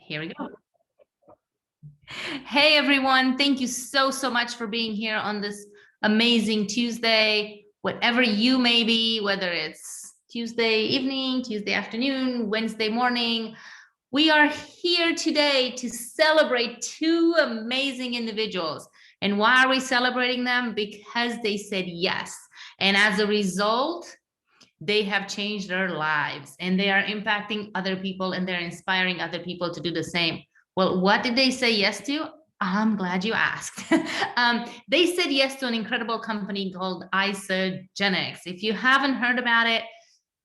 Here we go. Hey, everyone. Thank you so much for being here on this amazing Tuesday, whatever you may be, whether it's Tuesday evening, Tuesday afternoon, Wednesday morning. We are here today to celebrate two amazing individuals. And why are we celebrating them? Because they said yes. And as a result, they have changed their lives and they are impacting other people and they're inspiring other people to do the same. Well, what did they say yes to? I'm glad you asked. They said yes to an incredible company called Isagenix. If you haven't heard about it,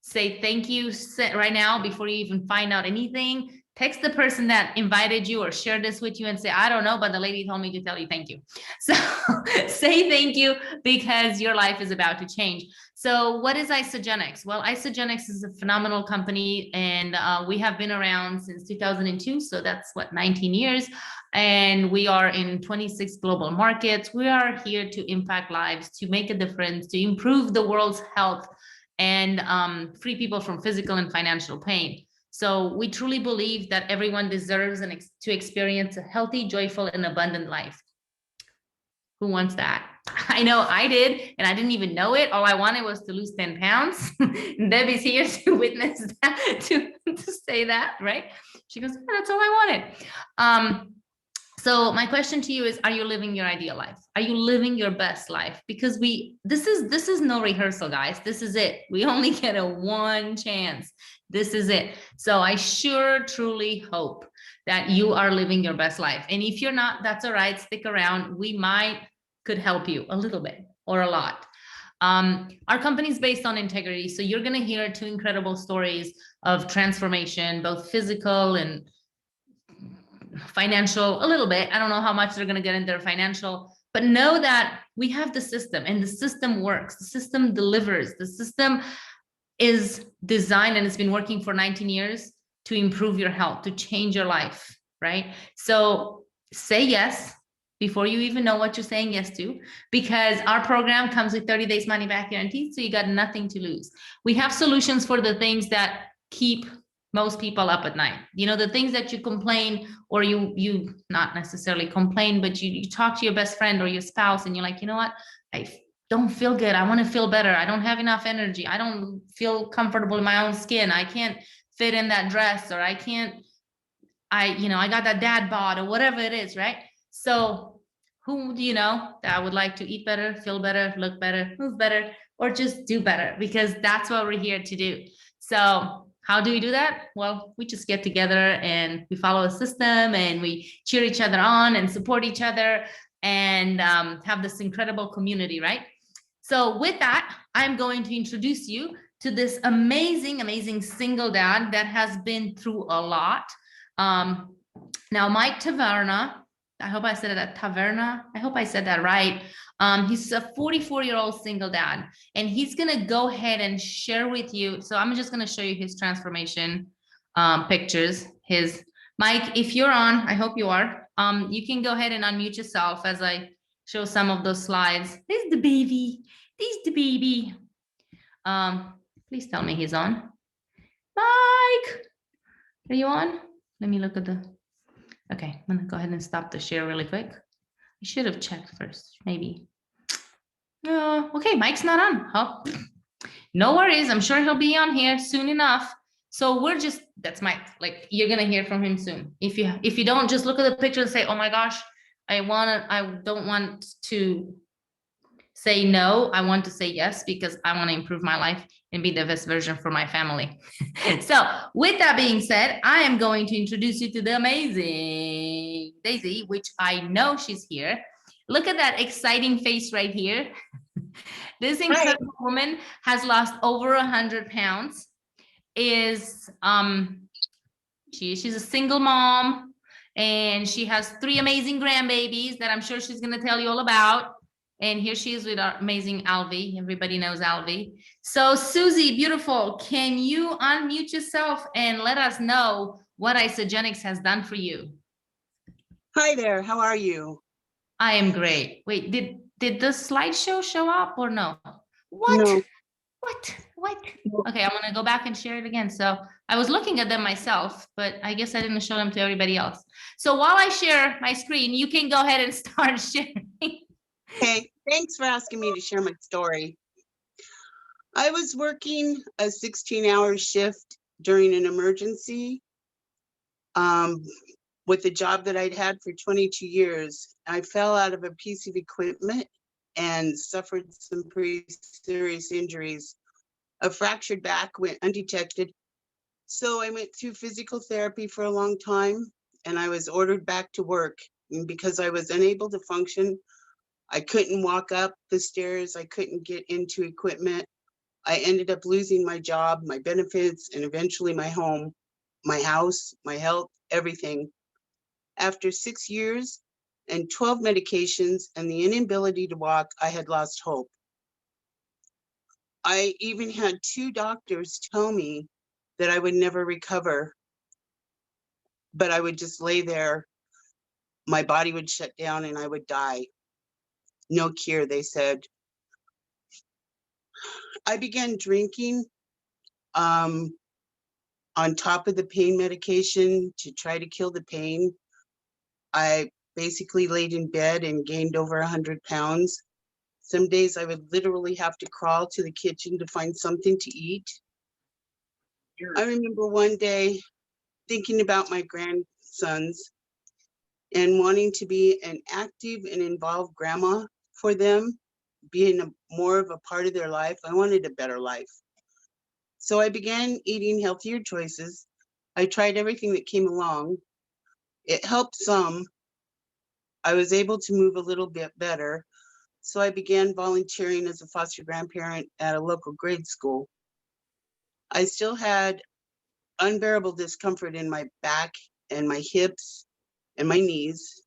say thank you right now before you even find out anything. Text the person that invited you or shared this with you and say, I don't know, but the lady told me to tell you thank you. So say thank you because your life is about to change. So what is Isagenix? Well, Isagenix is a phenomenal company and we have been around since 2002. So that's what, 19 years. And we are in 26 global markets. We are here to impact lives, to make a difference, to improve the world's health and free people from physical and financial pain. So we truly believe that everyone deserves to experience a healthy, joyful, and abundant life. Who wants that? I know I did, and I didn't even know it. All I wanted was to lose 10 pounds. Debbie's here to witness that, to say that, right? She goes, yeah, that's all I wanted. So my question to you is, are you living your ideal life? Are you living your best life? Because this is no rehearsal, guys. This is it. We only get a one chance. This is it. So I sure truly hope that you are living your best life. And if you're not, that's all right. Stick around. We could help you a little bit or a lot. Our company is based on integrity. So you're going to hear two incredible stories of transformation, both physical and financial, a little bit. I don't know how much they're going to get in their financial, but know that we have the system and the system works. The system delivers. The system is designed and it's been working for 19 years to improve your health, to change your life, right? So say yes before you even know what you're saying yes to, because our program comes with 30 days money back guarantee. So you got nothing to lose. We have solutions for the things that keep most people up at night. You know, the things that you complain or you not necessarily complain, but you talk to your best friend or your spouse and you're like, you know what? I don't feel good. I want to feel better. I don't have enough energy. I don't feel comfortable in my own skin. I can't fit in that dress, or I got that dad bod or whatever it is, right? So who do you know that would like to eat better, feel better, look better, move better, or just do better? Because that's what we're here to do. So how do we do that? Well, we just get together and we follow a system and we cheer each other on and support each other and have this incredible community, right? So with that, I'm going to introduce you to this amazing single dad that has been through a lot. Now, Mike Taverna, I hope I said that, Taverna. I hope I said that right. He's a 44-year-old single dad, and he's gonna go ahead and share with you. So I'm just gonna show you his transformation pictures. Mike, if you're on, I hope you are. You can go ahead and unmute yourself as I show some of those slides. There's the baby. Please tell me he's on. Mike, are you on? Let me look at okay, I'm gonna go ahead and stop the share really quick. I should have checked first, maybe. Okay, Mike's not on. Oh, no worries. I'm sure he'll be on here soon enough. So that's Mike. Like, you're gonna hear from him soon. If you don't, just look at the picture and say, oh my gosh, I don't want to say no. I want to say yes because I want to improve my life and be the best version for my family. So with that being said, I am going to introduce you to the amazing Daisy, which I know she's here. Look at that exciting face right here. This incredible woman has lost over 100 pounds. She's a single mom, and she has 3 amazing grandbabies that I'm sure she's going to tell you all about. And here she is with our amazing Alvi. Everybody knows Alvi. So Susie, beautiful, can you unmute yourself and let us know what Isagenix has done for you? Hi there, how are you? I am great. Wait, did the slideshow show up or no? What? No. What? Okay, I'm gonna go back and share it again. So I was looking at them myself, but I guess I didn't show them to everybody else. So while I share my screen, you can go ahead and start sharing. Okay, thanks for asking me to share my story. I was working a 16-hour shift during an emergency um, with a job that I'd had for 22 years. I fell out of a piece of equipment and suffered some pretty serious injuries. A fractured back went undetected. So I went through physical therapy for a long time and I was ordered back to work. And because I was unable to function, I couldn't walk up the stairs, I couldn't get into equipment. I ended up losing my job, my benefits, and eventually my home, my house, my health, everything. After 6 years and 12 medications and the inability to walk, I had lost hope. I even had 2 doctors tell me that I would never recover, but I would just lay there. My body would shut down and I would die. No cure, they said. I began drinking um, on top of the pain medication to try to kill the pain. I basically laid in bed and gained over 100 pounds. Some days I would literally have to crawl to the kitchen to find something to eat. I remember one day thinking about my grandsons and wanting to be an active and involved grandma for them, being more of a part of their life. I wanted a better life. So I began eating healthier choices. I tried everything that came along. It helped some. I was able to move a little bit better. So I began volunteering as a foster grandparent at a local grade school. I still had unbearable discomfort in my back and my hips and my knees.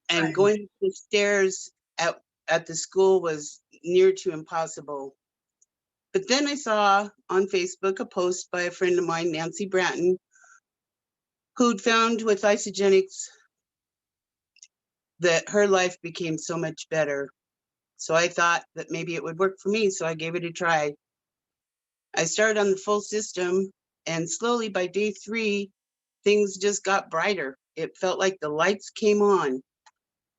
And going up the stairs at the school was near to impossible. But then I saw on Facebook a post by a friend of mine, Nancy Bratton, who'd found with isogenics that her life became so much better. So I thought that maybe it would work for me, so I gave it a try. I started on the full system, and slowly by day 3, things just got brighter. It felt like the lights came on.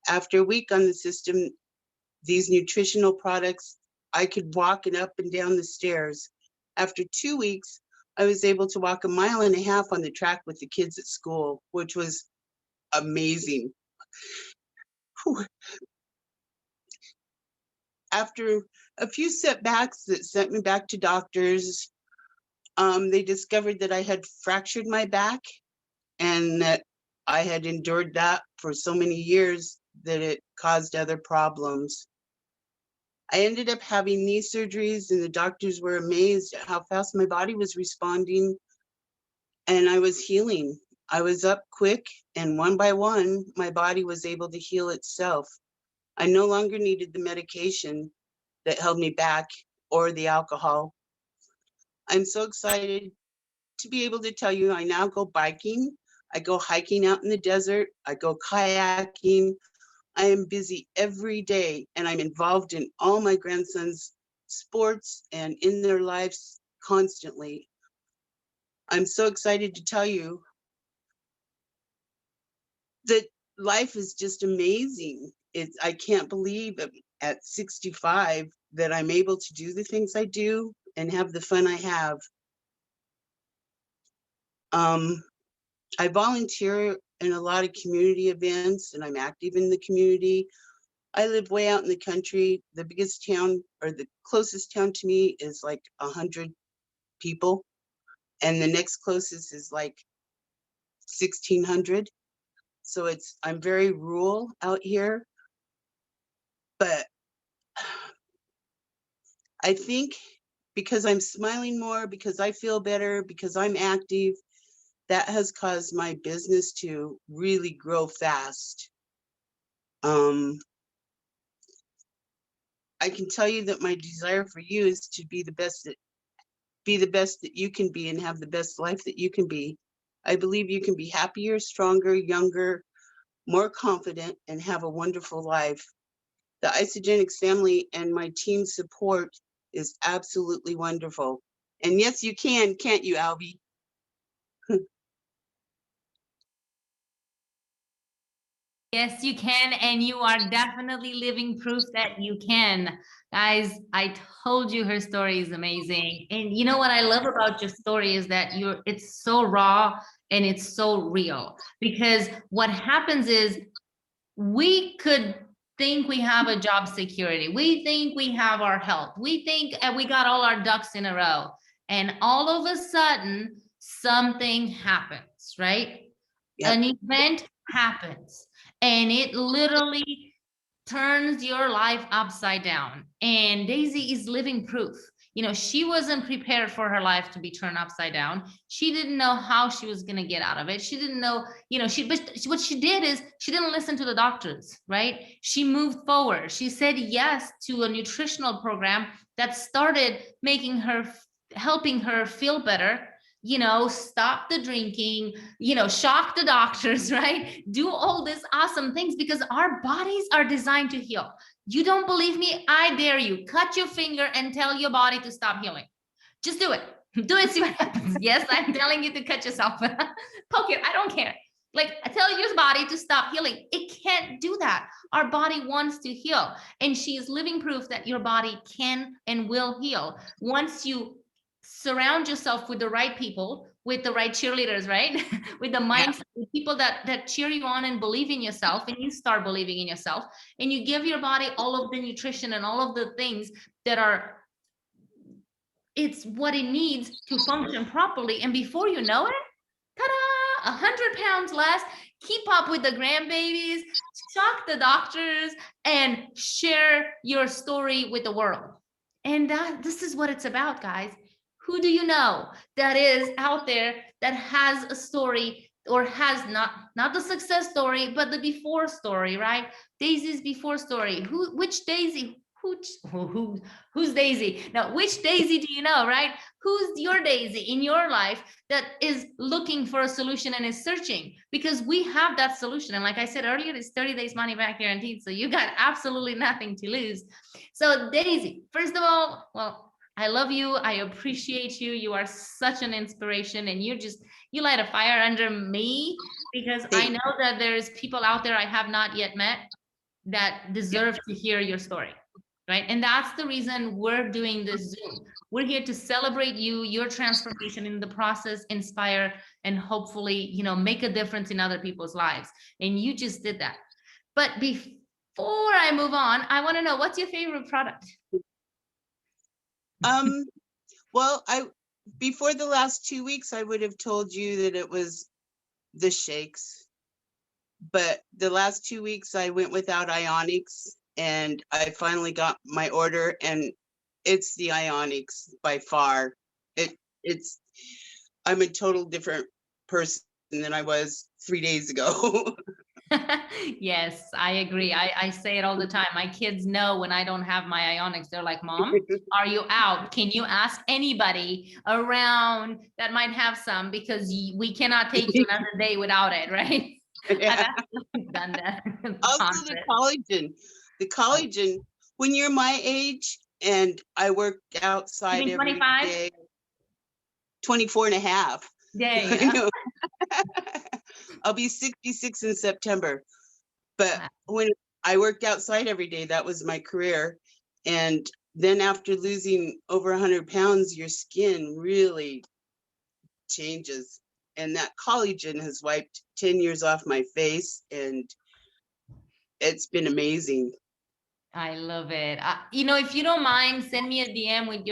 After a week on the system, these nutritional products, I could walk and up and down the stairs. After 2 weeks, I was able to walk 1.5 miles on the track with the kids at school, which was amazing. Whew. After a few setbacks that sent me back to doctors, they discovered that I had fractured my back and that I had endured that for so many years that it caused other problems. I ended up having knee surgeries, and the doctors were amazed at how fast my body was responding, and I was healing. I was up quick, and one by one, my body was able to heal itself. I no longer needed the medication that held me back or the alcohol. I'm so excited to be able to tell you I now go biking. I go hiking out in the desert. I go kayaking. I am busy every day and I'm involved in all my grandsons' sports and in their lives constantly. I'm so excited to tell you that life is just amazing. I can't believe at 65 that I'm able to do the things I do and have the fun I have. Um, I volunteer in a lot of community events and I'm active in the community. I live way out in the country. The biggest town or the closest town to me is like 100 people. And the next closest is like 1,600. So I'm very rural out here. But I think because I'm smiling more, because I feel better, because I'm active, that has caused my business to really grow fast. I can tell you that my desire for you is to be the best that you can be and have the best life that you can be. I believe you can be happier, stronger, younger, more confident, and have a wonderful life. the Isogenics family and my team support is absolutely wonderful. And yes, you can, can't you, Albie? Yes, you can, and you are definitely living proof that you can. Guys, I told you her story is amazing. And you know what I love about your story is that it's so raw and it's so real. Because what happens is we could think we have a job security. We think we have our health. We think we got all our ducks in a row. And all of a sudden, something happens, right? Yep. An event happens and it literally turns your life upside down. And Daisy is living proof. You know, she wasn't prepared for her life to be turned upside down. She didn't know how she was going to get out of it. She didn't know, you know, what she did is she didn't listen to the doctors, right? She moved forward. She said yes to a nutritional program that started helping her feel better, you know, stop the drinking, you know, shock the doctors, right? Do all these awesome things because our bodies are designed to heal. You don't believe me? I dare you. Cut your finger and tell your body to stop healing. Just do it. Do it, see what happens. Yes, I'm telling you to cut yourself. Poke it. I don't care. Like, tell your body to stop healing. It can't do that. Our body wants to heal. And she is living proof that your body can and will heal once you surround yourself with the right people, with the right cheerleaders, right? With the mindset, with people that cheer you on and believe in yourself, and you start believing in yourself, and you give your body all of the nutrition and all of the things that are, it's what it needs to function properly. And before you know it, ta-da, 100 pounds less, keep up with the grandbabies, shock the doctors, and share your story with the world. And this is what it's about, guys. Who do you know that is out there that has a story or has not the success story, but the before story, right? Daisy's before story. Which Daisy? Who's Daisy? Now, which Daisy do you know, right? Who's your Daisy in your life that is looking for a solution and is searching? Because we have that solution. And like I said earlier, it's 30 days money back guaranteed. So you got absolutely nothing to lose. So Daisy, first of all, well, I love you. I appreciate you. You are such an inspiration, and you light a fire under me because I know that there's people out there I have not yet met that deserve to hear your story. Right. And that's the reason we're doing this Zoom. We're here to celebrate you, your transformation in the process, inspire, and hopefully, you know, make a difference in other people's lives. And you just did that. But before I move on, I want to know, what's your favorite product? Well, before the last 2 weeks, I would have told you that it was the shakes. But the last 2 weeks I went without Ionics, and I finally got my order, and it's the Ionics by far. I'm a total different person than I was 3 days ago. Yes, I agree. I say it all the time. My kids know when I don't have my Ionics, they're like, Mom, are you out? Can you ask anybody around that might have some? Because we cannot take you another day without it, right? Yeah. I've absolutely done that. Also the collagen, when you're my age and I work outside every 25? day, 24 and a half. Yeah, yeah. I'll be 66 in September. But when I worked outside every day, that was my career. And then after losing over 100 pounds, your skin really changes. And that collagen has wiped 10 years off my face, and it's been amazing. I love it. You know, if you don't mind, send me a DM with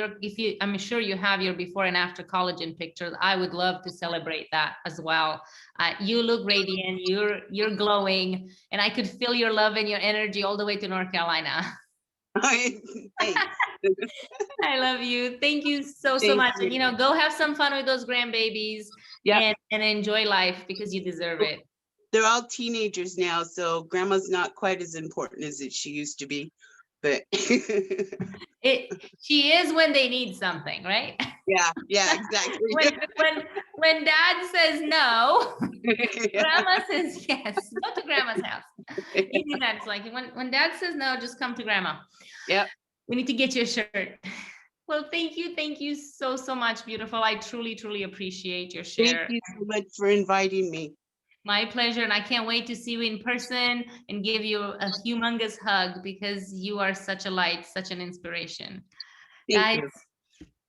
I'm sure you have your before and after collagen pictures. I would love to celebrate that as well. You look radiant, you're glowing, and I could feel your love and your energy all the way to North Carolina. Thanks. I love you. Thank you so Thank much. you. And, you know, go have some fun with those grandbabies. Yeah. And enjoy life because you deserve it. They're all teenagers now, so grandma's not quite as important as she used to be, but she is when they need something, right? yeah, exactly. when dad says no, grandma says yes. Go to grandma's house. Easy events, like when dad says no, just come to grandma. Yep. We need to get you a shirt. Well, thank you so much, beautiful. I truly appreciate your Thank share. you so much for inviting me. My pleasure, and I can't wait to see you in person and give you a humongous hug because you are such a light, such an inspiration. Thank you.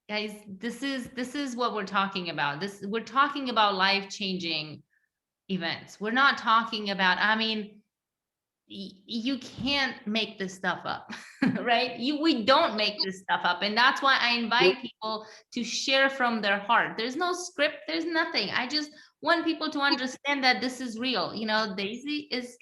Guys, this is what we're talking about. We're talking about life-changing events. We're not talking about, I mean, you can't make this stuff up, right? We don't make this stuff up. And that's why I invite people to share from their heart. There's no script, there's nothing. I just want people to understand that this is real. You know, Daisy is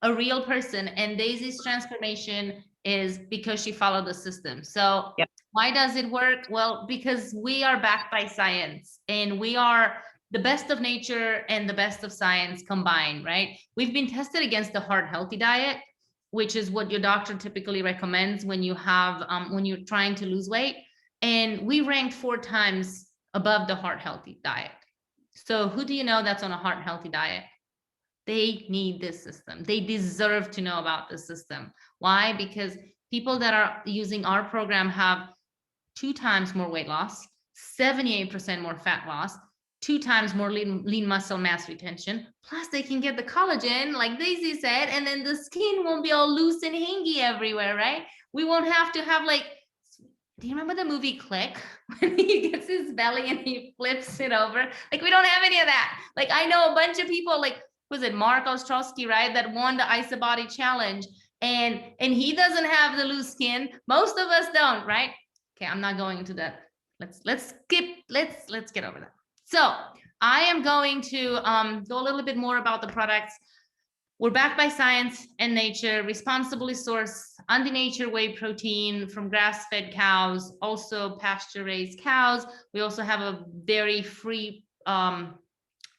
a real person, and Daisy's transformation is because she followed the system. So Yep. Why does it work? Well, because we are backed by science, and we are the best of nature and the best of science combined, right? We've been tested against the heart healthy diet, which is what your doctor typically recommends when you have when you're trying to lose weight. And we ranked 4 times above the heart healthy diet. So who do you know that's on a heart healthy diet? They need this system. They deserve to know about this system. Why? Because people that are using our program have 2 times more weight loss, 78% more fat loss, 2 times more lean muscle mass retention. Plus they can get the collagen, like Daisy said, and then the skin won't be all loose and hangy everywhere, right? We won't have to have like, do you remember the movie Click? When he gets his belly and he flips it over? Like, we don't have any of that. Like, I know a bunch of people, like, was it Mark Ostrowski, right? That won the Isobody challenge. And he doesn't have the loose skin. Most of us don't, right? Okay, I'm not going into that. Let's get over that. So I am going to go a little bit more about the products. We're backed by science and nature, responsibly sourced on the nature whey protein from grass-fed cows, also pasture-raised cows. We also have a very free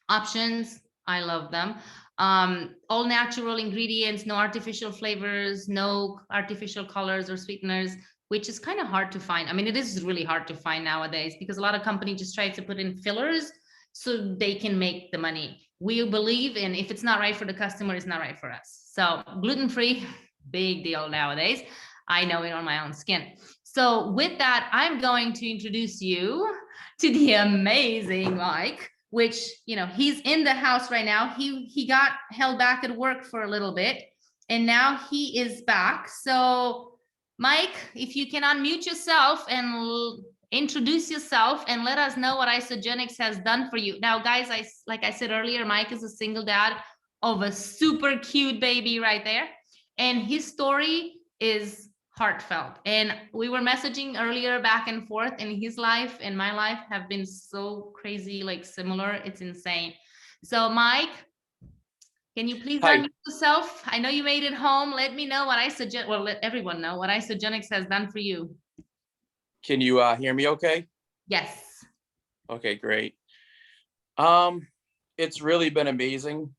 options. I love them. All natural ingredients, no artificial flavors, no artificial colors or sweeteners, which is kind of hard to find. I mean, it is really hard to find nowadays because a lot of companies just try to put in fillers so they can make the money. We believe in, if it's not right for the customer, it's not right for us. So gluten-free, big deal nowadays. I know it on my own skin. So with that, I'm going to introduce you to the amazing Mike, which, you know, he's in the house right now. He got held back at work for a little bit, and now he is back. So Mike, if you can unmute yourself and introduce yourself and let us know what Isogenics has done for you. Now, guys, like I said earlier, Mike is a single dad of a super cute baby right there. And his story is heartfelt. And we were messaging earlier back and forth, and his life and my life have been so crazy, like similar. It's insane. So Mike, can you please Hi. unmute yourself? I know you made it home. Let me know what well, let everyone know what Isogenics has done for you. Can you hear me okay? Yes. Okay, great. It's really been amazing.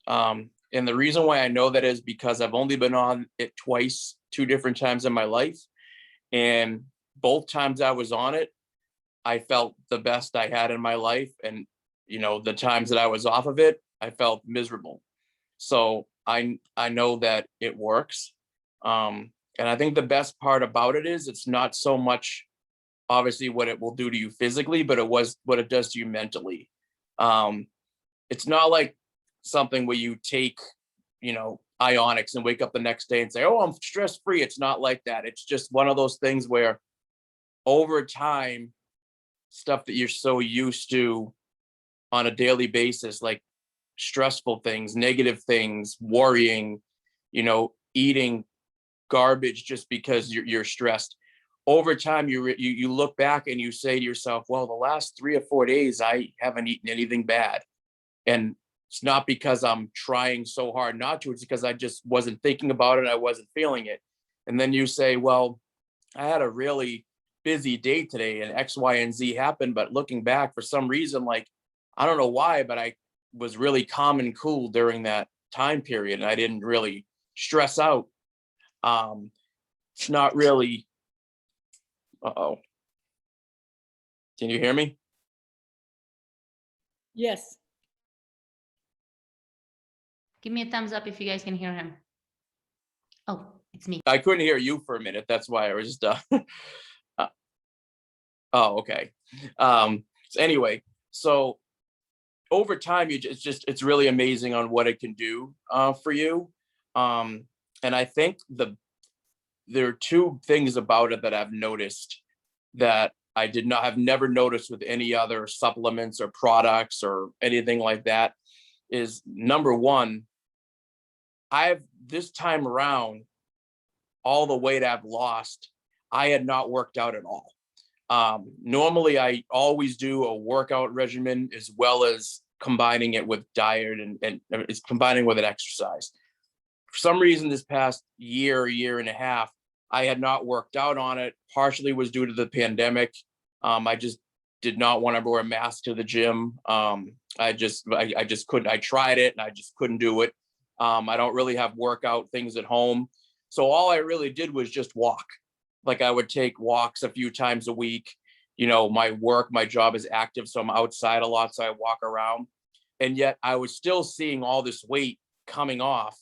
And the reason why I know that is because I've only been on it twice, 2 different times in my life. And both times I was on it, I felt the best I had in my life. And, you know, the times that I was off of it, I felt miserable. So I know that it works. And I think the best part about it is it's not so much obviously what it will do to you physically, but it was what it does to you mentally. It's not like something where you take, you know, ionics and wake up the next day and say, oh, I'm stress free. It's not like that. It's just one of those things where over time, stuff that you're so used to on a daily basis, like stressful things, negative things, worrying, you know, eating garbage just because you're stressed. Over time, you look back and you say to yourself, well, the last 3 or 4 days, I haven't eaten anything bad. And it's not because I'm trying so hard not to, it's because I just wasn't thinking about it. I wasn't feeling it. And then you say, well, I had a really busy day today and X, Y, and Z happened. But looking back, for some reason, like, I don't know why, but I was really calm and cool during that time period. And I didn't really stress out. It's not really, uh-oh. Can you hear me? Yes. Give me a thumbs up if you guys can hear him. Oh, it's me. I couldn't hear you for a minute. That's why I was just, oh, okay. So anyway, so over time, it's really amazing on what it can do for you. And I think there are two things about it that I've noticed that I did not have never noticed with any other supplements or products or anything like that. Is number one, I've this time around, all the weight I've lost, I had not worked out at all. Normally I always do a workout regimen as well as combining it with diet and it's combining with an exercise. For some reason, this past year and a half, I had not worked out on it. Partially was due to the pandemic. I just did not want to wear a mask to the gym. I just couldn't. I tried it and I just couldn't do it. I don't really have workout things at home. So all I really did was just walk. Like I would take walks a few times a week. You know, my job is active, so I'm outside a lot. So I walk around. And yet I was still seeing all this weight coming off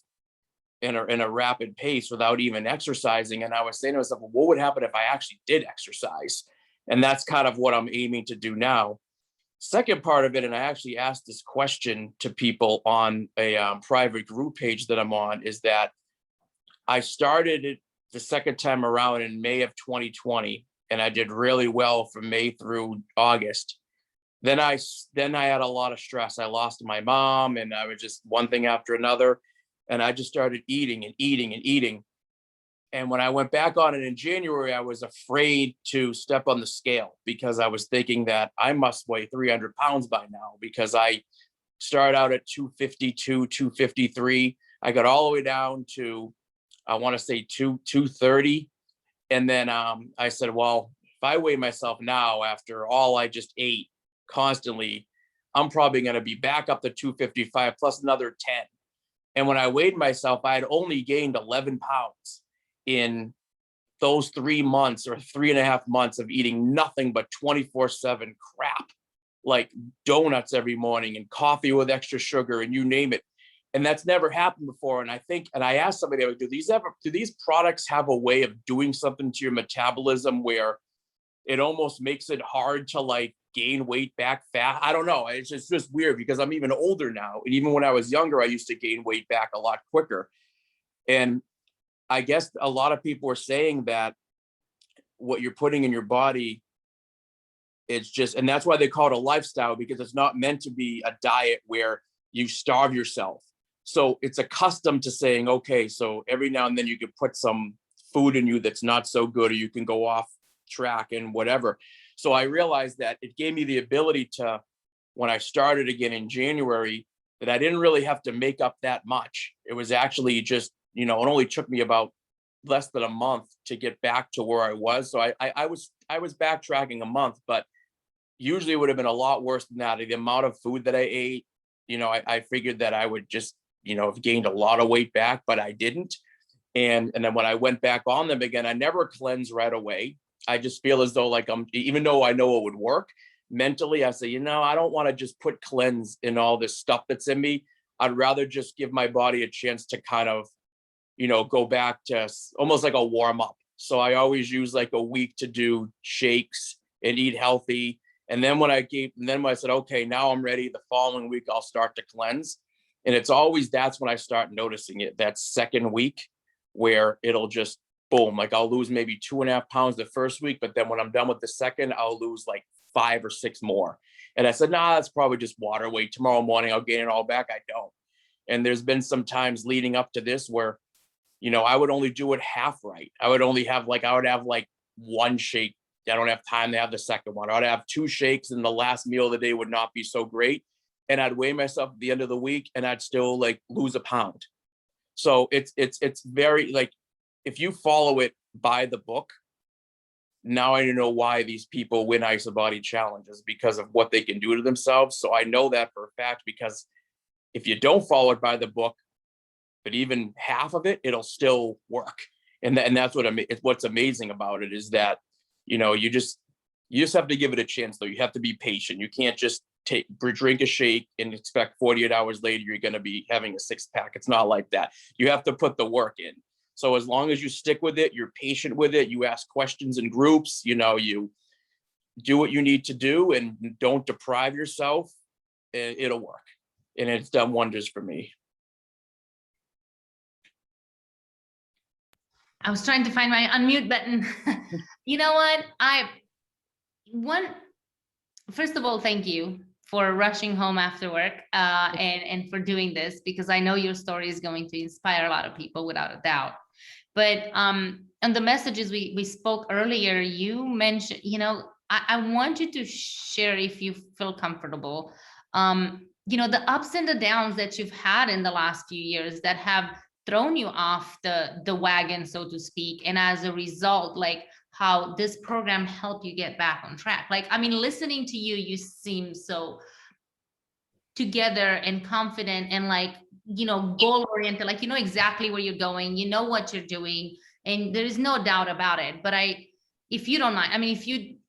in a rapid pace without even exercising. And I was saying to myself, well, what would happen if I actually did exercise? And that's kind of what I'm aiming to do now. Second part of it, and I actually asked this question to people on a private group page that I'm on, is that I started it the second time around in May of 2020, and I did really well from May through August. Then I had a lot of stress. I lost my mom, and I was just one thing after another. And I just started eating and eating and eating. And when I went back on it in January, I was afraid to step on the scale because I was thinking that I must weigh 300 pounds by now because I started out at 252, 253. I got all the way down to, I want to say 230. And then I said, well, if I weigh myself now after all I just ate constantly, I'm probably going to be back up to 255 plus another 10. And when I weighed myself, I had only gained 11 pounds in those 3 months or 3.5 months of eating nothing but 24/7 crap, like donuts every morning and coffee with extra sugar and you name it. And that's never happened before. And I asked somebody, like, do these products have a way of doing something to your metabolism where it almost makes it hard to like gain weight back fast? I don't know. It's just weird because I'm even older now. And even when I was younger, I used to gain weight back a lot quicker. And I guess a lot of people are saying that what you're putting in your body, it's just, and that's why they call it a lifestyle, because it's not meant to be a diet where you starve yourself. So it's accustomed to saying, okay, so every now and then you could put some food in you that's not so good, or you can go off track and whatever. So I realized that it gave me the ability to, when I started again in January, that I didn't really have to make up that much. It was actually just, it only took me about less than a month to get back to where I was. So I was backtracking a month, but usually it would have been a lot worse than that. The amount of food that I ate, I figured that I would just, have gained a lot of weight back, but I didn't. And then when I went back on them again, I never cleansed right away. I just feel as though like even though I know it would work, mentally I say, I don't want to just put cleanse in all this stuff that's in me. I'd rather just give my body a chance to kind of, go back to almost like a warm up. So I always use like a week to do shakes and eat healthy. And then when I said, okay, now I'm ready, the following week I'll start to cleanse. And that's when I start noticing it, that second week where it'll just boom, like I'll lose maybe 2.5 pounds the first week, but then when I'm done with the second, I'll lose like 5 or 6 more. And I said, nah, that's probably just water weight. Tomorrow morning, I'll gain it all back. I don't. And there's been some times leading up to this where, I would only do it half right. I would have like one shake. I don't have time to have the second one. I would have 2 shakes and the last meal of the day would not be so great. And I'd weigh myself at the end of the week and I'd still like lose a pound. So it's very like, if you follow it by the book, now I know why these people win IsaBody challenges, because of what they can do to themselves. So I know that for a fact, because if you don't follow it by the book, but even half of it, it'll still work. And that's what's amazing about it, is that, you just have to give it a chance, though. You have to be patient. You can't just drink a shake and expect 48 hours later you're going to be having a 6-pack. It's not like that. You have to put the work in. So as long as you stick with it, you're patient with it, you ask questions in groups, you do what you need to do and don't deprive yourself, it'll work. And it's done wonders for me. I was trying to find my unmute button. You know what? First of all, thank you for rushing home after work and for doing this, because I know your story is going to inspire a lot of people without a doubt. But on the messages we spoke earlier, you mentioned, I want you to share, if you feel comfortable, the ups and the downs that you've had in the last few years that have thrown you off the wagon, so to speak. And as a result, like how this program helped you get back on track. Like, I mean, listening to you, you seem so together and confident and like, goal oriented, like, exactly where you're going, what you're doing, and there is no doubt about it. But if you don't mind, I mean,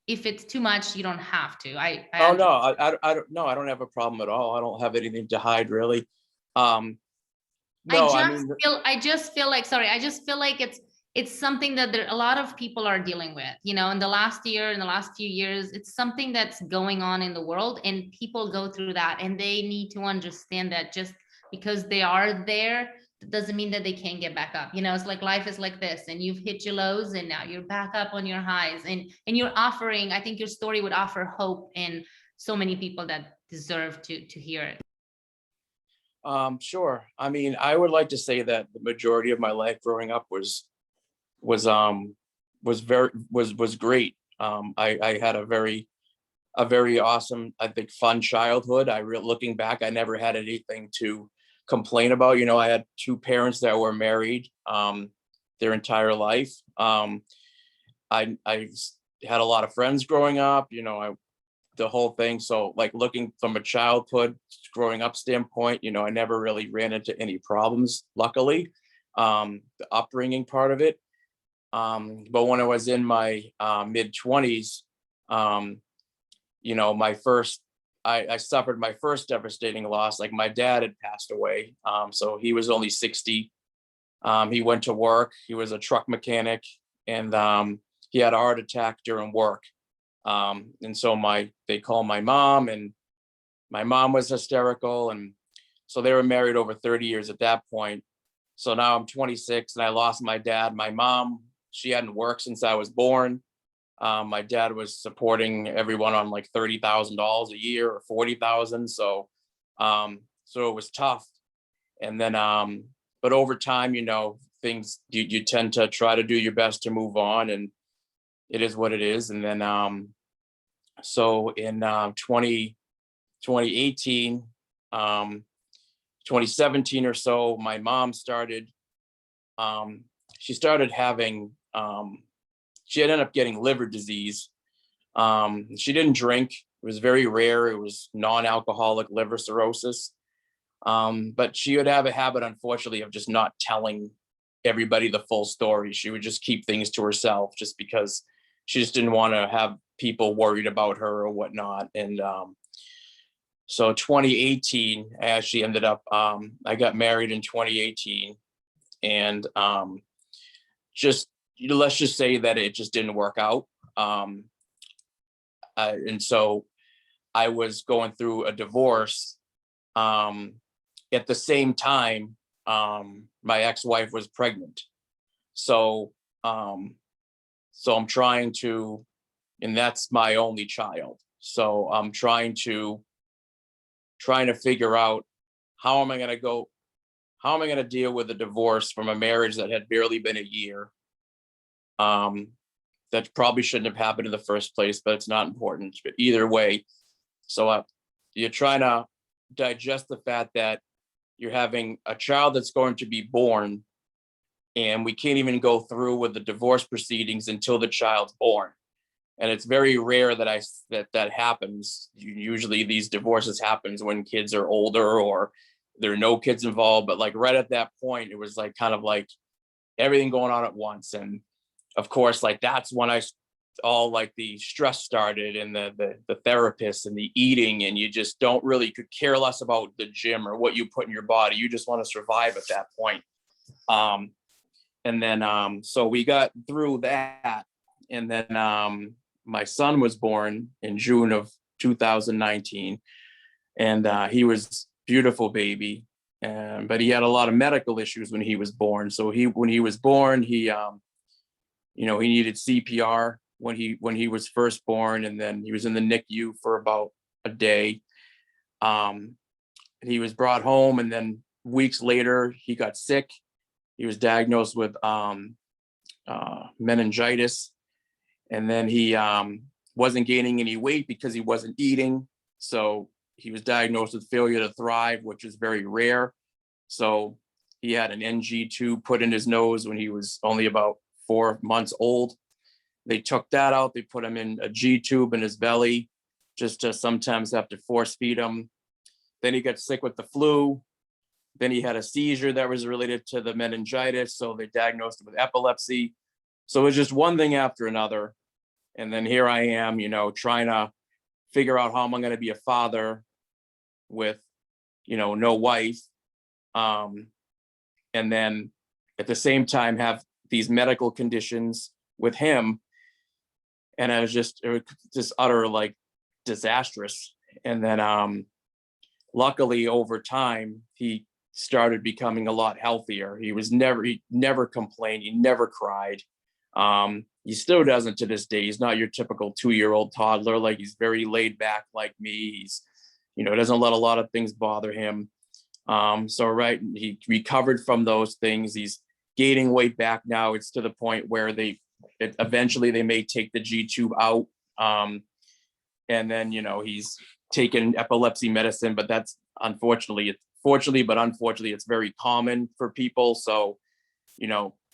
if it's too much, you don't have to. Oh, no, I don't, no, I don't have a problem at all. I don't have anything to hide, really. No, I just feel like, sorry, I just feel like it's something that a lot of people are dealing with, in the last year, in the last few years. It's something that's going on in the world, and people go through that, and they need to understand that just because they are there, doesn't mean that they can't get back up. It's like life is like this, and you've hit your lows and now you're back up on your highs, and you're offering, I think your story would offer hope in so many people that deserve to hear it. Sure. I mean, I would like to say that the majority of my life growing up was great. I had a very awesome, I think, fun childhood. Looking back, I never had anything to complain about. I had two parents that were married their entire life. I had a lot of friends growing up, the whole thing. So like, looking from a childhood growing up standpoint, I never really ran into any problems, luckily. The upbringing part of it. But when I was in my mid-20s, I suffered my first devastating loss. Like, my dad had passed away. So he was only 60. He went to work. He was a truck mechanic, and he had a heart attack during work. And so they called my mom, and my mom was hysterical. And so they were married over 30 years at that point. So now I'm 26 and I lost my dad. My mom, she hadn't worked since I was born. My dad was supporting everyone on like $30,000 a year or 40,000. So it was tough. And then, but over time, things, you tend to try to do your best to move on, and it is what it is. And then, so in 2018, 2017 or so, my mom started, she started having, she ended up getting liver disease. She didn't drink. It was very rare. It was non-alcoholic liver cirrhosis. But she would have a habit, unfortunately, of just not telling everybody the full story. She would just keep things to herself, just because she just didn't want to have people worried about her or whatnot. And so 2018, I actually ended up, I got married in 2018, and let's just say that it just didn't work out. And so I was going through a divorce. At the same time, my ex-wife was pregnant. So I'm trying to, and that's my only child. So I'm trying to figure out how am I going to deal with a divorce from a marriage that had barely been a year. That probably shouldn't have happened in the first place, but it's not important. But either way, so you're trying to digest the fact that you're having a child that's going to be born, and we can't even go through with the divorce proceedings until the child's born. And it's very rare that happens. Usually these divorces happens when kids are older or there are no kids involved. But like right at that point, it was like kind of like everything going on at once. And of course, like that's when all like the stress started, and the therapist and the eating, and you just could care less about the gym or what you put in your body. You just want to survive at that point. And And then, so we got through that. And then my son was born in June of 2019. And he was beautiful baby. But he had a lot of medical issues when he was born. So when he was born, he needed CPR when he was first born. And then he was in the NICU for about a day. He was brought home, and then weeks later he got sick. He was diagnosed with meningitis, and then he wasn't gaining any weight because he wasn't eating. So he was diagnosed with failure to thrive, which is very rare. So he had an NG tube put in his nose when he was only about 4 months old. They took that out. They put him in a G tube in his belly, just to sometimes have to force feed him. Then he got sick with the flu. Then he had a seizure that was related to the meningitis. So they diagnosed him with epilepsy. So it was just one thing after another. And then here I am, trying to figure out how I'm going to be a father with, no wife. And then at the same time have these medical conditions with him. And it was just utter like disastrous. And then luckily over time, he started becoming a lot healthier. He never complained. He never cried. He still doesn't to this day. He's not your typical 2-year-old toddler. Like, he's very laid back like me. He's, doesn't let a lot of things bother him. He recovered from those things. He's gaining weight back now. It's to the point where eventually they may take the G tube out. And then, he's taken epilepsy medicine, but that's unfortunately, it's very common for people. So,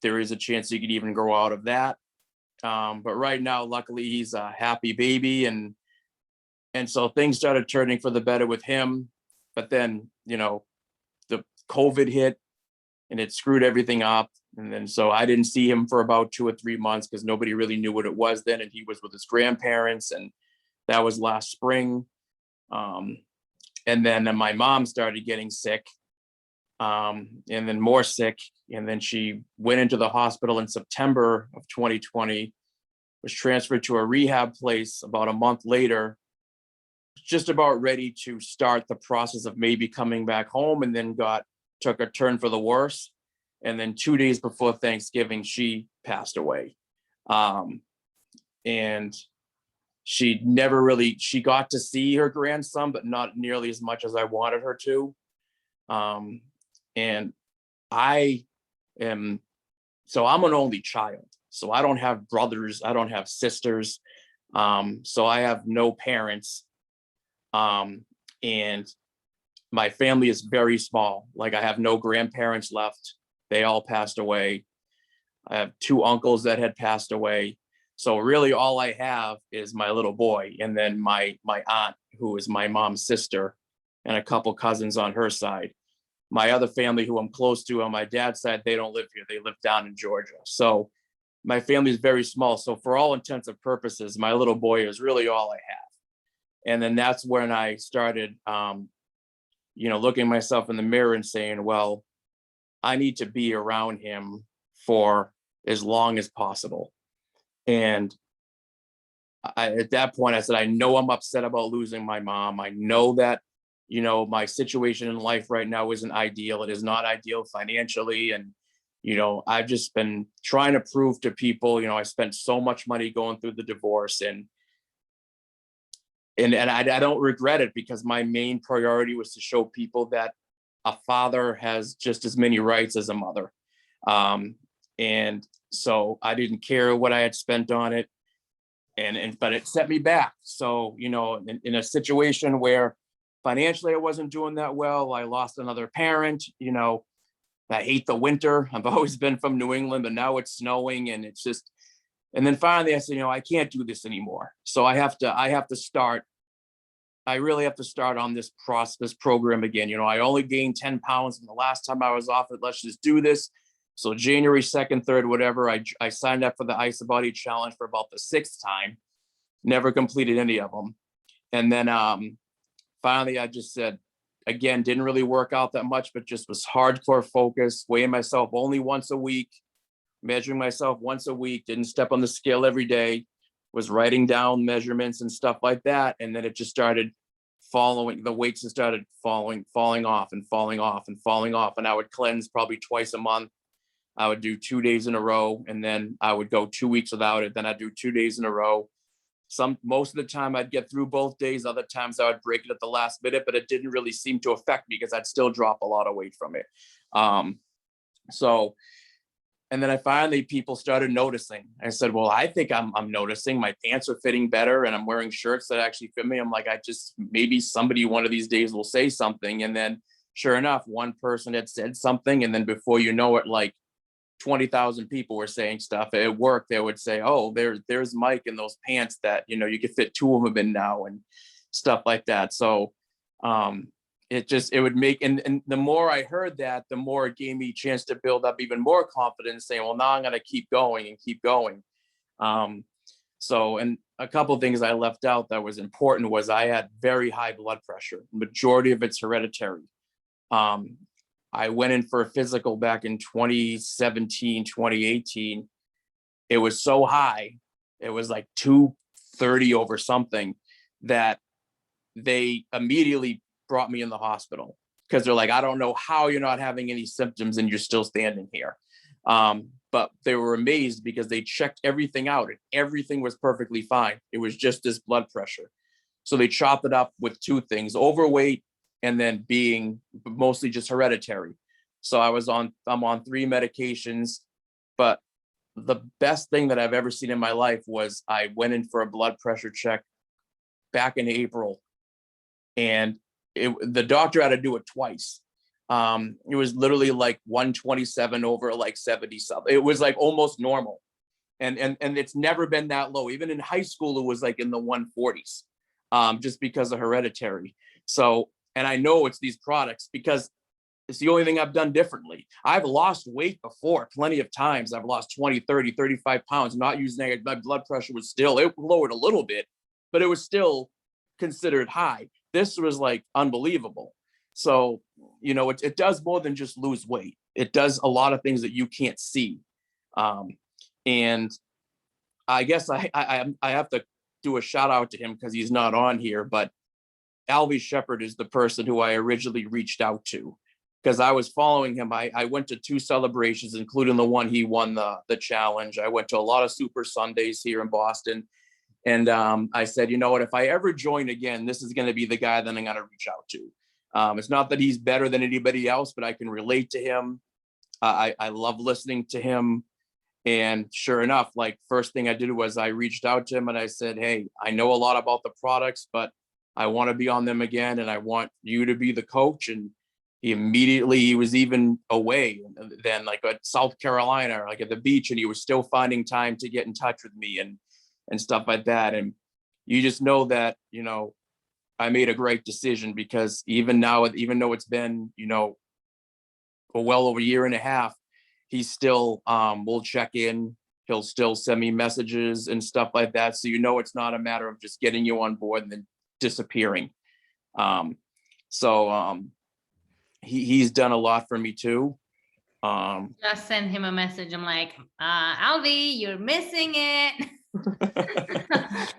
there is a chance he could even grow out of that. But right now, luckily, he's a happy baby. And so things started turning for the better with him. But then, the COVID hit and it screwed everything up. And then, so I didn't see him for about 2 or 3 months because nobody really knew what it was then. And he was with his grandparents, and that was last spring. And then my mom started getting sick, and then more sick. And then she went into the hospital in September of 2020, was transferred to a rehab place about a month later, just about ready to start the process of maybe coming back home, and then took a turn for the worse. And then 2 days before Thanksgiving, she passed away. And she got to see her grandson, but not nearly as much as I wanted her to. And I'm an only child. So I don't have brothers. I don't have sisters. So I have no parents. And my family is very small. Like, I have no grandparents left. They all passed away. I have 2 uncles that had passed away. So really all I have is my little boy, and then my aunt, who is my mom's sister, and a couple cousins on her side. My other family, who I'm close to on my dad's side, they don't live here. They live down in Georgia. So my family is very small. So for all intents and purposes, my little boy is really all I have. And then that's when I started, looking myself in the mirror and saying, well, I need to be around him for as long as possible. And at that point, I said, I know I'm upset about losing my mom. I know that, my situation in life right now isn't ideal. It is not ideal financially. And, I've just been trying to prove to people, I spent so much money going through the divorce, and I don't regret it, because my main priority was to show people that a father has just as many rights as a mother. And so I didn't care what I had spent on it. But it set me back. So, in a situation where financially I wasn't doing that well, I lost another parent. I hate the winter. I've always been from New England, but now it's snowing, and it's just, and then finally I said, I can't do this anymore. So I really have to start on this program again. I only gained 10 pounds from the last time I was off it. Let's just do this. So January 2nd, 3rd, whatever, I signed up for the Ice Body Challenge for about the 6th time, never completed any of them. And then finally I just said, again, didn't really work out that much, but just was hardcore focused, weighing myself only once a week, measuring myself once a week, didn't step on the scale every day, was writing down measurements and stuff like that. And then it just started the weights just started falling off and falling off and falling off. And I would cleanse probably twice a month. I would do 2 days in a row, and then I would go 2 weeks without it. Then I'd do 2 days in a row. Most of the time I'd get through both days. Other times I would break it at the last minute, but it didn't really seem to affect me because I'd still drop a lot of weight from it. And then people started noticing. I said, well, I think I'm noticing my pants are fitting better and I'm wearing shirts that actually fit me. I'm like, maybe somebody one of these days will say something. And then sure enough, one person had said something. And then before you know it, like 20,000 people were saying stuff at work. They would say, oh, there's Mike in those pants that, you could fit 2 of them in now and stuff like that. So it would make, and the more I heard that, the more it gave me a chance to build up even more confidence, saying, well, now I'm going to keep going and keep going. And a couple of things I left out that was important was I had very high blood pressure. Majority of it's hereditary. I went in for a physical back in 2017, 2018. It was so high. It was like 230 over something that they immediately brought me in the hospital because they're like, I don't know how you're not having any symptoms and you're still standing here. But they were amazed because they checked everything out and everything was perfectly fine. It was just this blood pressure. So they chopped it up with 2 things, overweight and then being mostly just hereditary. So I'm on 3 medications, but the best thing that I've ever seen in my life was I went in for a blood pressure check back in April, and the doctor had to do it twice. It was literally like 127 over like 70 something. It was like almost normal. And it's never been that low. Even in high school, it was like in the 140s, just because of hereditary. So, and I know it's these products because it's the only thing I've done differently. I've lost weight before plenty of times. I've lost 20, 30, 35 pounds, not using it. My blood pressure was still, it lowered a little bit, but it was still considered high. This was like unbelievable. So, it does more than just lose weight. It does a lot of things that you can't see. And I guess I have to do a shout out to him because he's not on here, but Alvy Shepard is the person who I originally reached out to because I was following him. I went to 2 celebrations, including the one he won the challenge. I went to a lot of Super Sundays here in Boston. And I said, you know what, if I ever join again, this is going to be the guy that I'm going to reach out to. It's not that he's better than anybody else, but I can relate to him. I love listening to him. And sure enough, like first thing I did was I reached out to him and I said, hey, I know a lot about the products, but I want to be on them again. And I want you to be the coach. And he was even away then like at South Carolina, like at the beach, and he was still finding time to get in touch with me and stuff like that. And you just know that, I made a great decision because even now, even though it's been, well over a year and a half, he still will check in. He'll still send me messages and stuff like that. So, it's not a matter of just getting you on board and then disappearing. He's done a lot for me too. Just send him a message. I'm like, Alvy, you're missing it.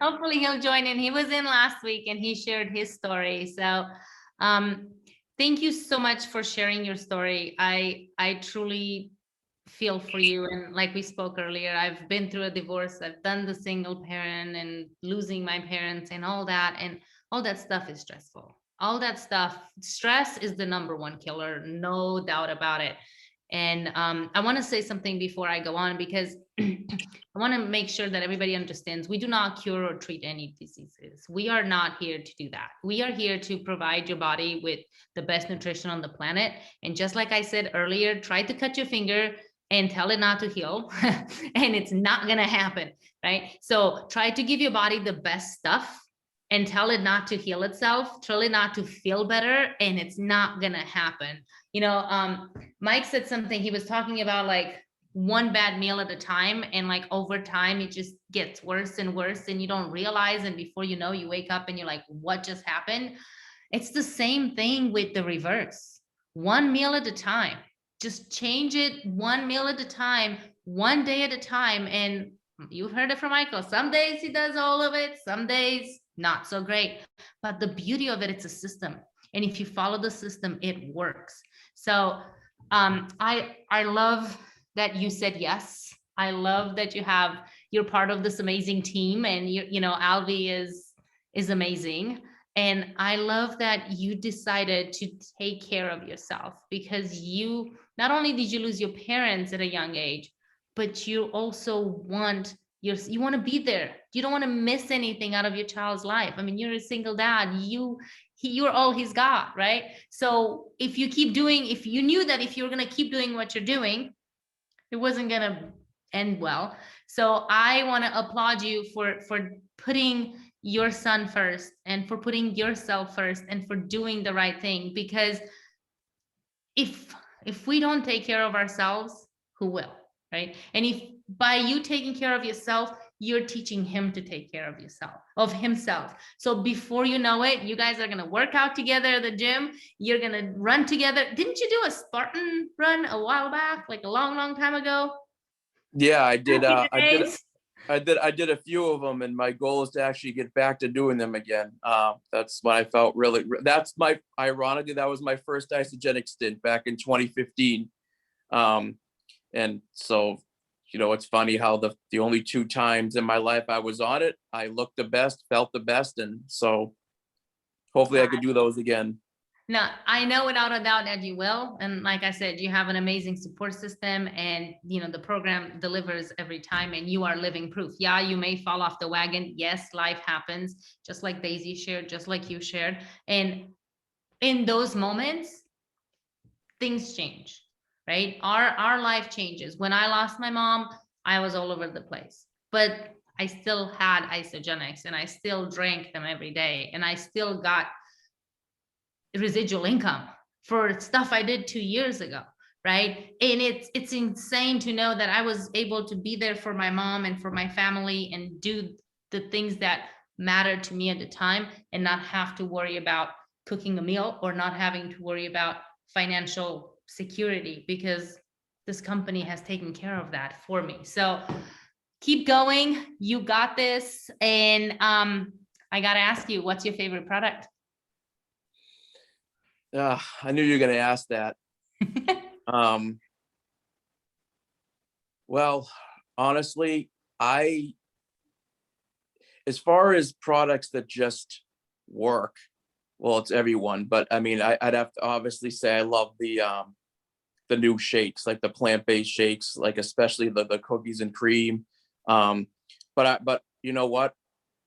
Hopefully he'll join in. He was in last week and he shared his story. So thank you so much for sharing your story. I truly feel for you. And like we spoke earlier, I've been through a divorce. I've done the single parent and losing my parents and all that. And all that stuff is stressful. All that stuff, stress is the #1 killer, no doubt about it. And I want to say something before I go on, because I want to make sure that everybody understands we do not cure or treat any diseases. We are not here to do that. We are here to provide your body with the best nutrition on the planet. And just like I said earlier, try to cut your finger and tell it not to heal, and it's not going to happen, right? So try to give your body the best stuff and tell it not to heal itself, tell it not to feel better, and it's not going to happen. Mike said something, he was talking about like one bad meal at a time, and like over time it just gets worse and worse and you don't realize, and before you know, you wake up and you're like, what just happened? It's the same thing with the reverse. One meal at a time. Just change it one meal at a time. one day at a time. And you've heard it from Michael. Some days he does all of it, some days not so great. But the beauty of it, it's a system. And if you follow the system, it works. So I love that you said yes. I love that you're part of this amazing team, and you know, Alvi is amazing. And I love that you decided to take care of yourself, because you, not only did you lose your parents at a young age, but you also want you want to be there. You don't want to miss anything out of your child's life. I mean, you're a single dad. You're all he's got, right? So if you keep doing, if you knew that if you were going to keep doing what you're doing, it wasn't going to end well. So I want to applaud you for putting your son first, and for putting yourself first, and for doing the right thing. Because if we don't take care of ourselves, who will, right? And if by you taking care of yourself, you're teaching him to take care of himself. So before you know it, you guys are going to work out together at the gym. You're going to run together. Didn't you do a Spartan run a while back, like a long time ago? Yeah, I did. Back in the I did. days? I did a few of them, and my goal is to actually get back to doing them again. That's when I felt really. Ironically, that was my first isogenic stint back in 2015. And so, you know, it's funny how the only two times in my life I was on it, I looked the best, felt the best, and so hopefully I could do those again. No, I know without a doubt that you will. And like I said, you have an amazing support system, and you know, the program delivers every time, and you are living proof. Yeah, you may fall off the wagon. Yes, life happens, just like Daisy shared, just like you shared. And in those moments, things change, right? Our life changes. When I lost my mom, I was all over the place, but I still had isogenics, and I still drank them every day, and I still got residual income for stuff I did 2 years ago, right? And it's insane to know that I was able to be there for my mom and for my family, and do the things that mattered to me at the time, and not have to worry about cooking a meal, or not having to worry about financial security, because this company has taken care of that for me. So keep going, you got this. And I gotta ask you, what's your favorite product? I knew you were going to ask that. Well, honestly, as far as products that just work, well, it's everyone, but I mean, I'd have to obviously say I love the new shakes, like the plant-based shakes, like especially the cookies and cream. But you know what?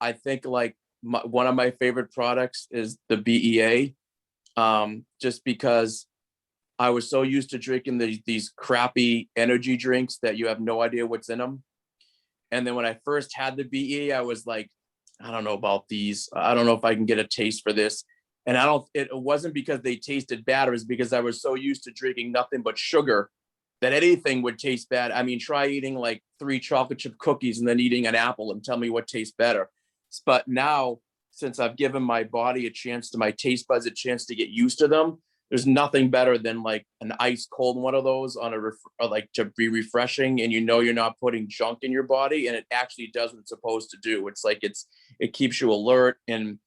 I think like one of my favorite products is the BEA. Just because I was so used to drinking these crappy energy drinks that you have no idea what's in them. And then when I first had the BE, I was like, I don't know about these. I don't know if I can get a taste for this. And it wasn't because they tasted bad. It was because I was so used to drinking nothing but sugar that anything would taste bad. I mean, try eating like 3 chocolate chip cookies and then eating an apple and tell me what tastes better. But now, since I've given my body my taste buds a chance to get used to them, there's nothing better than like an ice cold one of those or like to be refreshing, and you know you're not putting junk in your body, and it actually does what it's supposed to do. It's like it keeps you alert, and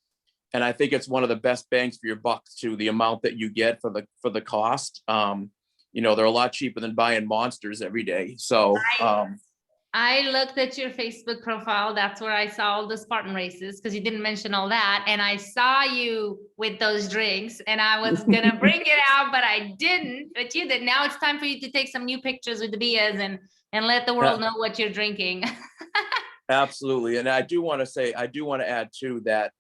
I think it's one of the best bangs for your buck too, the amount that you get for the cost. You know, they're a lot cheaper than buying Monsters every day. So I looked at your Facebook profile. That's where I saw all the Spartan races, because you didn't mention all that. And I saw you with those drinks, and I was going to bring it out, but I didn't. But you did. Now it's time for you to take some new pictures with the Bias and let the world know what you're drinking. Absolutely. And I do want to add too that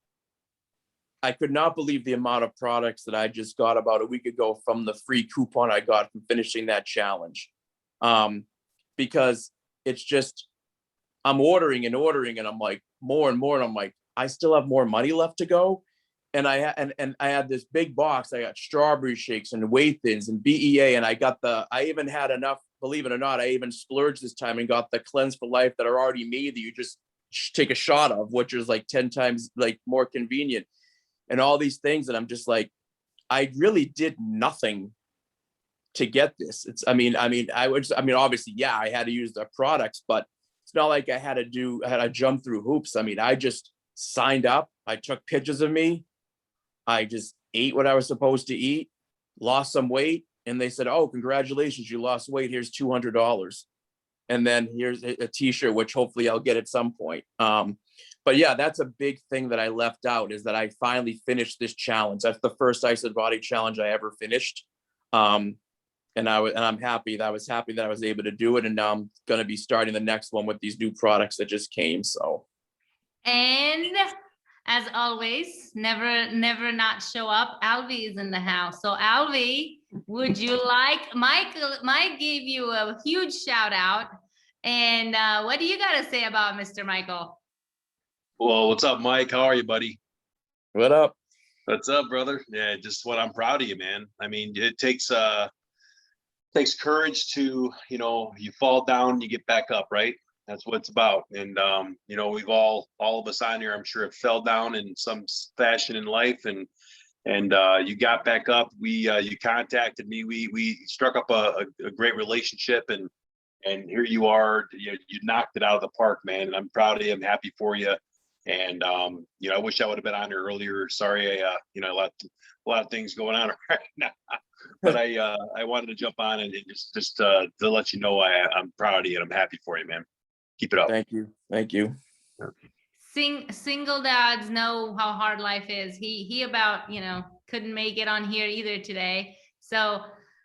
I could not believe the amount of products that I just got about a week ago from the free coupon I got from finishing that challenge. Because it's just, I'm ordering, and I'm like more and more. And I'm like, I still have more money left to go. And I had this big box. I got strawberry shakes and whey thins and BEA. And I even had enough, believe it or not, I even splurged this time and got the Cleanse for Life that are already made that you just take a shot of, which is like 10 times like more convenient, and all these things. And I'm just like, I really did nothing to get this. I mean, obviously, yeah, I had to use the products, but it's not like I had to jump through hoops. I mean, I just signed up. I took pictures of me. I just ate what I was supposed to eat, lost some weight, and they said, "Oh, congratulations, you lost weight. Here's $200." And then here's a t-shirt, which hopefully I'll get at some point. But yeah, that's a big thing that I left out, is that I finally finished this challenge. That's the first I Said Body challenge I ever finished. And I'm happy that I was able to do it. And now I'm going to be starting the next one with these new products that just came. So. And as always, never not show up. Alvi is in the house. So Alvi, would you like, Mike gave you a huge shout out. And what do you got to say about Mr. Michael? Well, what's up, Mike? How are you, buddy? What up? What's up, brother? Yeah, just what I'm proud of you, man. I mean, it takes courage to, you fall down, you get back up, right? That's what it's about. And we've all of us on here, I'm sure, have fell down in some fashion in life, and you got back up. You contacted me. We struck up a great relationship, and here you are. You knocked it out of the park, man. And I'm proud of you. I'm happy for you. And I wish I would have been on here earlier. Sorry, a lot of things going on right now. But I wanted to jump on and just to let you know I'm proud of you and I'm happy for you, man. Keep it up. Thank you. Single dads know how hard life is. He about, couldn't make it on here either today. So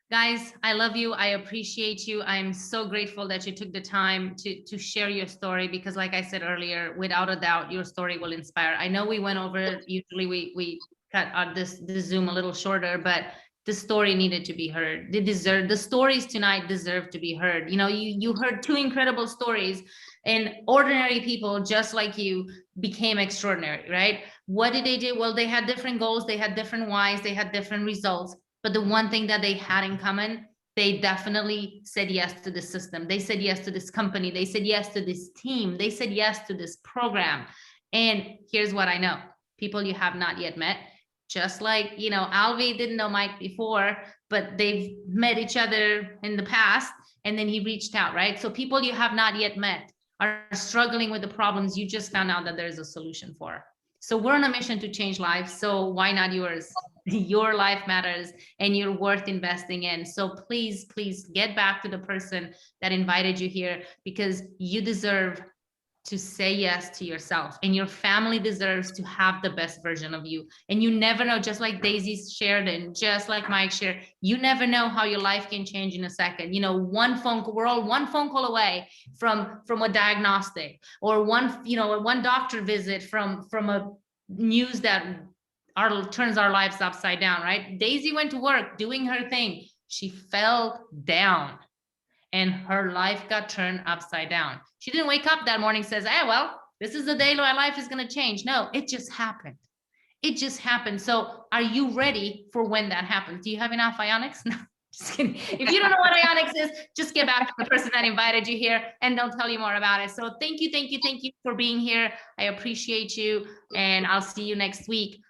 guys, I love you. I appreciate you. I'm so grateful that you took the time to share your story, because like I said earlier, without a doubt, your story will inspire. I know we went over it. Usually we cut out this Zoom a little shorter, but the story needed to be heard. The stories tonight deserve to be heard. You heard two incredible stories, and ordinary people just like you became extraordinary, right? What did they do? Well, they had different goals. They had different whys. They had different results. But the one thing that they had in common, they definitely said yes to the system. They said yes to this company. They said yes to this team. They said yes to this program. And here's what I know. People you have not yet met, just like, Alvi didn't know Mike before, but they've met each other in the past, and then he reached out, right? So people you have not yet met are struggling with the problems you just found out that there's a solution for. So we're on a mission to change lives. So why not yours? Your life matters and you're worth investing in. So please get back to the person that invited you here, because you deserve to say yes to yourself, and your family deserves to have the best version of you. And you never know, just like Daisy shared and just like Mike shared, you never know how your life can change in a second. We're all one phone call away from a diagnostic, or one doctor visit from a news that turns our lives upside down, right? Daisy went to work doing her thing. She fell down and her life got turned upside down. She didn't wake up that morning and says, well, this is the day my life is going to change. No, it just happened. It just happened. So are you ready for when that happens? Do you have enough Ionics? No, just kidding. If you don't know what Ionics is, just get back to the person that invited you here and they'll tell you more about it. So thank you for being here. I appreciate you, and I'll see you next week.